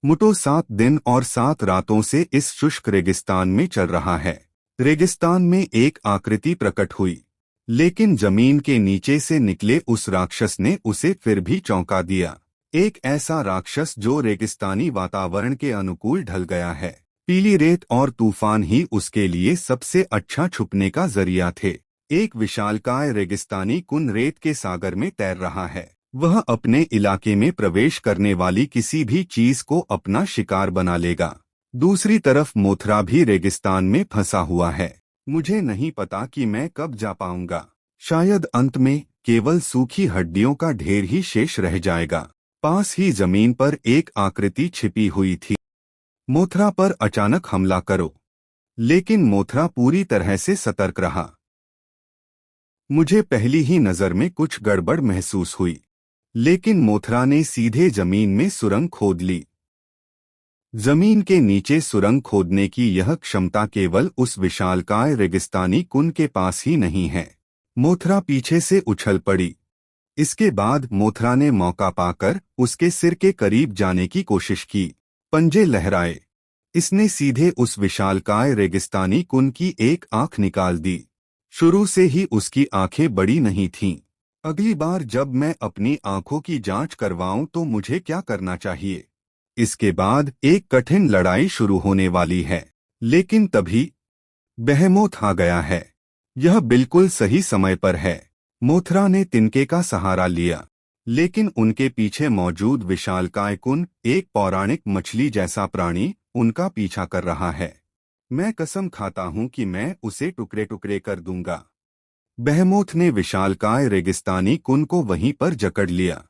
मुटो 7 दिन और 7 रातों से इस शुष्क रेगिस्तान में चल रहा है। रेगिस्तान में एक आकृति प्रकट हुई, लेकिन जमीन के नीचे से निकले उस राक्षस ने उसे फिर भी चौंका दिया। एक ऐसा राक्षस जो रेगिस्तानी वातावरण के अनुकूल ढल गया है। पीली रेत और तूफान ही उसके लिए सबसे अच्छा छुपने का जरिया थे। एक विशालकाय रेगिस्तानी कुन रेत के सागर में तैर रहा है। वह अपने इलाके में प्रवेश करने वाली किसी भी चीज को अपना शिकार बना लेगा। दूसरी तरफ मोथरा भी रेगिस्तान में फंसा हुआ है। मुझे नहीं पता कि मैं कब जा पाऊंगा। शायद अंत में केवल सूखी हड्डियों का ढेर ही शेष रह जाएगा। पास ही जमीन पर एक आकृति छिपी हुई थी। मोथरा पर अचानक हमला करो। लेकिन मोथरा पूरी तरह से सतर्क रहा। मुझे पहली ही नजर में कुछ गड़बड़ महसूस हुई, लेकिन मोथरा ने सीधे जमीन में सुरंग खोद ली। जमीन के नीचे सुरंग खोदने की यह क्षमता केवल उस विशालकाय रेगिस्तानी कुन के पास ही नहीं है। मोथरा पीछे से उछल पड़ी। इसके बाद मोथरा ने मौका पाकर उसके सिर के करीब जाने की कोशिश की। पंजे लहराए। इसने सीधे उस विशालकाय रेगिस्तानी कुन की एक आंख निकाल दी। शुरू से ही उसकी आंखें बड़ी नहीं थीं। अगली बार जब मैं अपनी आंखों की जांच करवाऊं तो मुझे क्या करना चाहिए? इसके बाद एक कठिन लड़ाई शुरू होने वाली है। लेकिन तभी बेहेमोथ आ गया है। यह बिल्कुल सही समय पर है। मोथरा ने तिनके का सहारा लिया, लेकिन उनके पीछे मौजूद विशालकाय कुन, एक पौराणिक मछली जैसा प्राणी, उनका पीछा कर रहा है। मैं कसम खाता हूं कि मैं उसे टुकड़े टुकड़े कर दूंगा। बेहेमोथ ने विशालकाय रेगिस्तानी कुन को वहीं पर जकड़ लिया।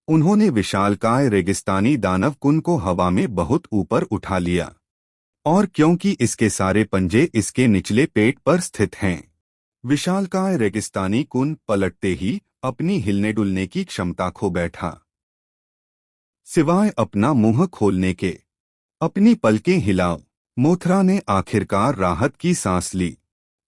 उन्होंने विशालकाय रेगिस्तानी दानव कुन को हवा में बहुत ऊपर उठा लिया, और क्योंकि इसके सारे पंजे इसके निचले पेट पर स्थित हैं, विशालकाय रेगिस्तानी कुन पलटते ही अपनी हिलने डुलने की क्षमता खो बैठा। सिवाय अपना मुंह खोलने के। अपनी पलकें हिलाओ। मोथरा ने आखिरकार राहत की सांस ली।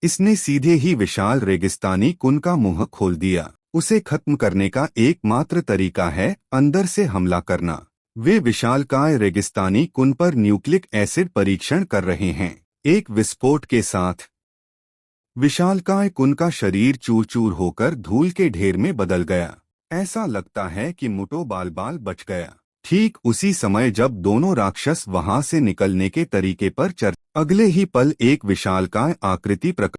इसने सीधे ही विशाल रेगिस्तानी कुन का मुंह खोल दिया। उसे खत्म करने का एकमात्र तरीका है अंदर से हमला करना। वे विशालकाय रेगिस्तानी कुन पर न्यूक्लिक एसिड परीक्षण कर रहे हैं। एक विस्फोट के साथ विशालकाय कुन का शरीर चूर चूर होकर धूल के ढेर में बदल गया। ऐसा लगता है कि मुटो बाल बाल बच गया। ठीक उसी समय जब दोनों राक्षस वहां से निकलने के तरीके पर अगले ही पल एक विशालकाय आकृति प्रकट